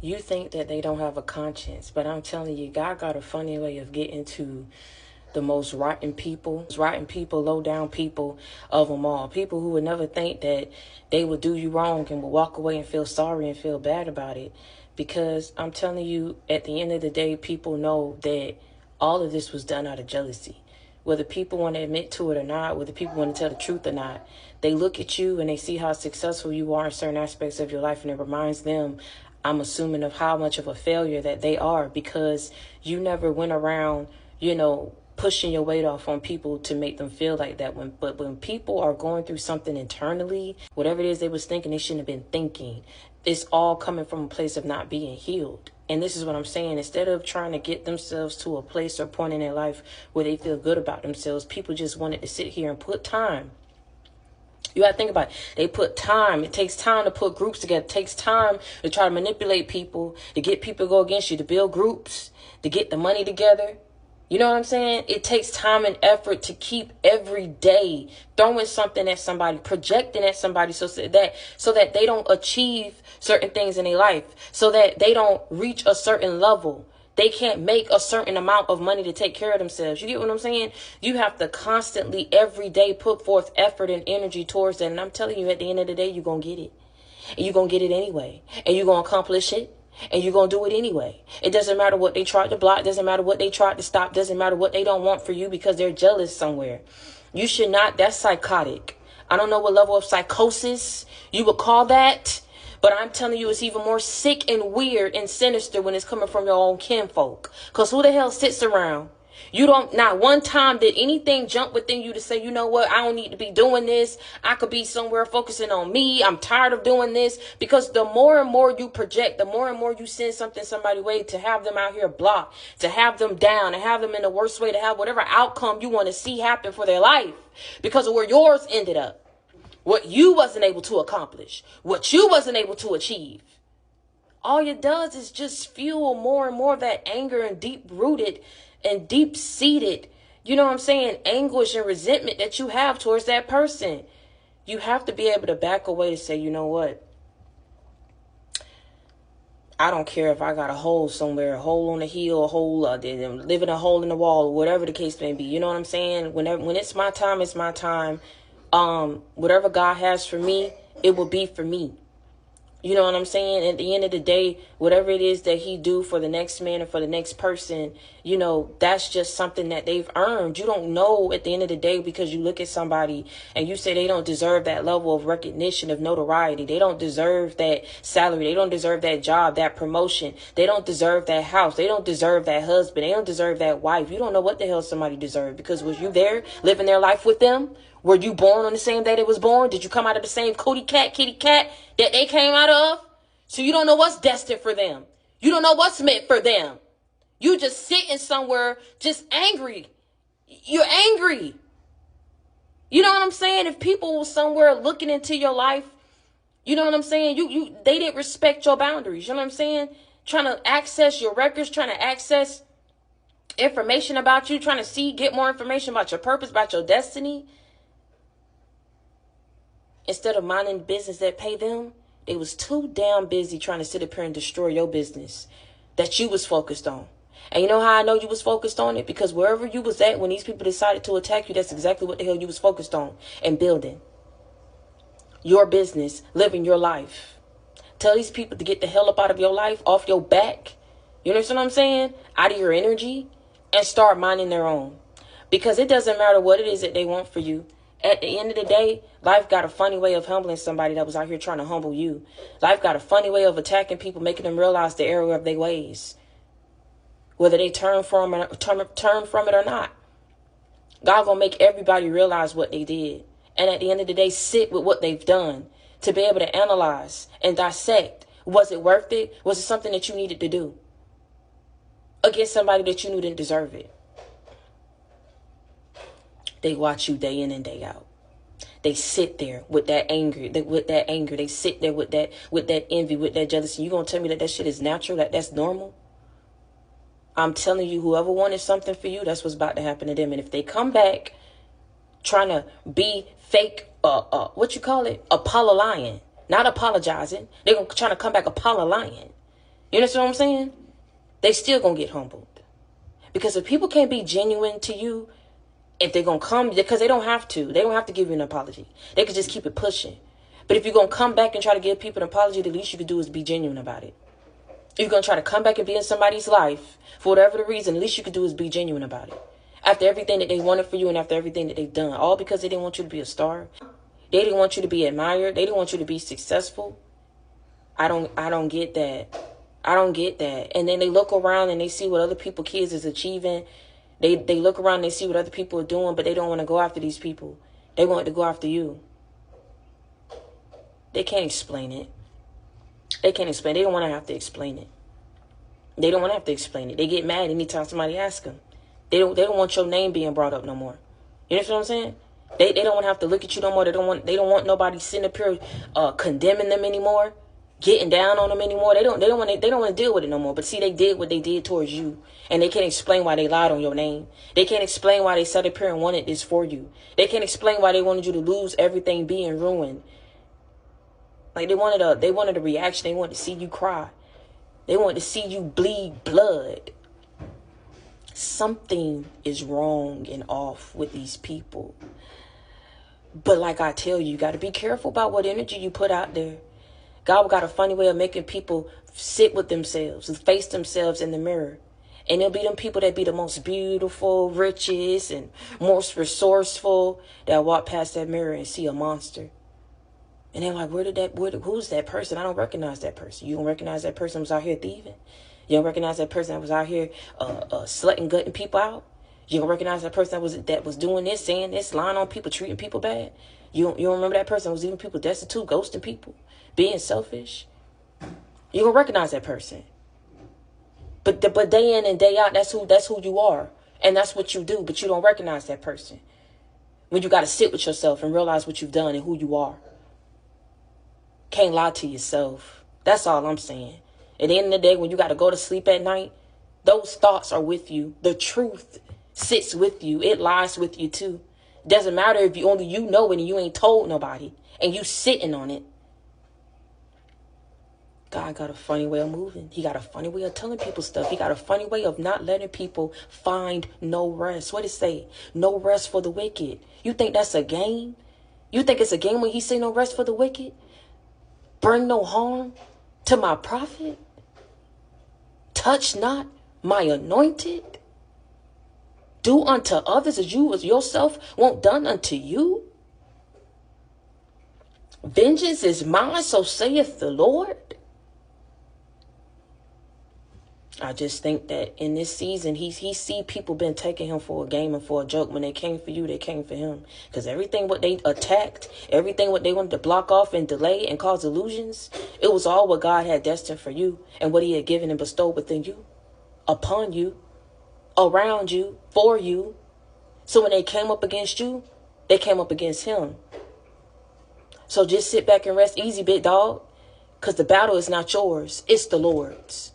You think that they don't have a conscience, but I'm telling you, God got a funny way of getting to the most rotten people, low down people of them all. People who would never think that they would do you wrong and would walk away and feel sorry and feel bad about it. Because I'm telling you, at the end of the day, people know that all of this was done out of jealousy. Whether people want to admit to it or not, whether people want to tell the truth or not, they look at you and they see how successful you are in certain aspects of your life, and it reminds them, I'm assuming, of how much of a failure that they are, because you never went around, pushing your weight off on people to make them feel like that. But when people are going through something internally, whatever it is they was thinking, they shouldn't have been thinking. It's all coming from a place of not being healed. And this is what I'm saying. Instead of trying to get themselves to a place or point in their life where they feel good about themselves, people just wanted to sit here and put time. You got to think about it. They put time. It takes time to put groups together. It takes time to try to manipulate people, to get people to go against you, to build groups, to get the money together. You know what I'm saying? It takes time and effort to keep every day throwing something at somebody, projecting at somebody so that they don't achieve certain things in their life, so that they don't reach a certain level. They can't make a certain amount of money to take care of themselves. You get what I'm saying? You have to constantly, every day, put forth effort and energy towards that. And I'm telling you, at the end of the day, you're going to get it. And you're going to get it anyway. And you're going to accomplish it. And you're going to do it anyway. It doesn't matter what they tried to block. It doesn't matter what they tried to stop. It doesn't matter what they don't want for you, because they're jealous somewhere. You should not. That's psychotic. I don't know what level of psychosis you would call that. But I'm telling you, it's even more sick and weird and sinister when it's coming from your own kinfolk. Because who the hell sits around? Not one time did anything jump within you to say, you know what, I don't need to be doing this. I could be somewhere focusing on me. I'm tired of doing this. Because the more and more you project, the more and more you send something somebody's way to have them out here blocked, to have them down, to have them in the worst way, to have whatever outcome you want to see happen for their life because of where yours ended up. What you wasn't able to accomplish, what you wasn't able to achieve. All it does is just fuel more and more of that anger and deep-rooted and deep-seated, anguish and resentment that you have towards that person. You have to be able to back away to say, you know what? I don't care if I got a hole somewhere, a hole on the heel, a hole, living a hole in the wall, whatever the case may be. You know what I'm saying? When it's my time, it's my time. Whatever God has for me, it will be for me. You know what I'm saying? At the end of the day, whatever it is that he do for the next man or for the next person, that's just something that they've earned. You don't know at the end of the day, because you look at somebody and you say they don't deserve that level of recognition, of notoriety. They don't deserve that salary. They don't deserve that job, that promotion. They don't deserve that house. They don't deserve that husband. They don't deserve that wife. You don't know what the hell somebody deserved, because was you there living their life with them? Were you born on the same day they was born? Did you come out of the same kitty cat that they came out of? So you don't know what's destined for them. You don't know what's meant for them. You just sitting somewhere just angry. You're angry. You know what I'm saying? If people were somewhere looking into your life, you know what I'm saying? They didn't respect your boundaries. You know what I'm saying? Trying to access your records, trying to access information about you, trying to get more information about your purpose, about your destiny. Instead of minding the business that pay them, they was too damn busy trying to sit up here and destroy your business that you was focused on. And you know how I know you was focused on it? Because wherever you was at when these people decided to attack you, that's exactly what the hell you was focused on and building. Your business, living your life. Tell these people to get the hell up out of your life, off your back. You understand what I'm saying? Out of your energy, and start minding their own. Because it doesn't matter what it is that they want for you. At the end of the day, life got a funny way of humbling somebody that was out here trying to humble you. Life got a funny way of attacking people, making them realize the error of their ways, whether they turn from it or not. God gonna make everybody realize what they did, and at the end of the day, sit with what they've done to be able to analyze and dissect. Was it worth it? Was it something that you needed to do against somebody that you knew didn't deserve it? They watch you day in and day out. They sit there with that anger. They sit there with that envy, with that jealousy. You gonna tell me that shit is natural? That's normal? I'm telling you, whoever wanted something for you, that's what's about to happen to them. And if they come back trying to be fake, Apollo lying, not apologizing. They're gonna try to come back Apollo lying. You understand what I'm saying? They still gonna get humbled. Because if people can't be genuine to you, if they're gonna come, because they don't have to. They don't have to give you an apology. They could just keep it pushing. But if you're gonna come back and try to give people an apology, the least you could do is be genuine about it. If you're gonna try to come back and be in somebody's life, for whatever the reason, the least you could do is be genuine about it. After everything that they wanted for you and after everything that they've done. All because they didn't want you to be a star. They didn't want you to be admired. They didn't want you to be successful. I don't get that. I don't get that. And then they look around and they see what other people, kids is achieving. They look around and they see what other people are doing, but they don't want to go after these people. They want to go after you. They can't explain it. They can't explain it. They don't want to have to explain it. They don't want to have to explain it. They get mad anytime somebody asks them. They don't want your name being brought up no more. You know what I'm saying? They don't want to have to look at you no more. They don't want nobody sitting up here condemning them anymore, getting down on them anymore. They don't want to deal with it no more. But see, they did what they did towards you, and they can't explain why they lied on your name. They can't explain why they sat up here and wanted this for you. They can't explain why they wanted you to lose everything, being ruined. Like they wanted a reaction. They wanted to see you cry. They wanted to see you bleed blood. Something is wrong and off with these people. But like I tell you, you got to be careful about what energy you put out there. God got a funny way of making people sit with themselves and face themselves in the mirror. And it'll be them people that be the most beautiful, richest, and most resourceful that walk past that mirror and see a monster. And they're like, who's that person? I don't recognize that person. You don't recognize that person that was out here thieving? You don't recognize that person that was out here slutting, gutting people out? You don't recognize that person that was doing this, saying this, lying on people, treating people bad? You don't remember that person that was leaving people destitute, ghosting people, being selfish? You don't recognize that person. But day in and day out, that's who you are. And that's what you do, but you don't recognize that person. When you got to sit with yourself and realize what you've done and who you are. Can't lie to yourself. That's all I'm saying. At the end of the day, when you got to go to sleep at night, those thoughts are with you. The truth sits with you. It lies with you too. Doesn't matter if you know it and you ain't told nobody and you sitting on it. God got a funny way of moving. He got a funny way of telling people stuff. He got a funny way of not letting people find no rest. What it say? No rest for the wicked. You think that's a game? You think it's a game when he say no rest for the wicked? Bring no harm to my prophet? Touch not my anointed? Do unto others as you as yourself won't done unto you? Vengeance is mine, so saith the Lord. I just think that in this season, he see people been taking him for a game and for a joke. When they came for you, they came for him. Because everything what they attacked, everything what they wanted to block off and delay and cause illusions, it was all what God had destined for you and what he had given and bestowed within you, upon you, around you, for you. So when they came up against you, they came up against him. So just sit back and rest easy, big dog. Because the battle is not yours. It's the Lord's.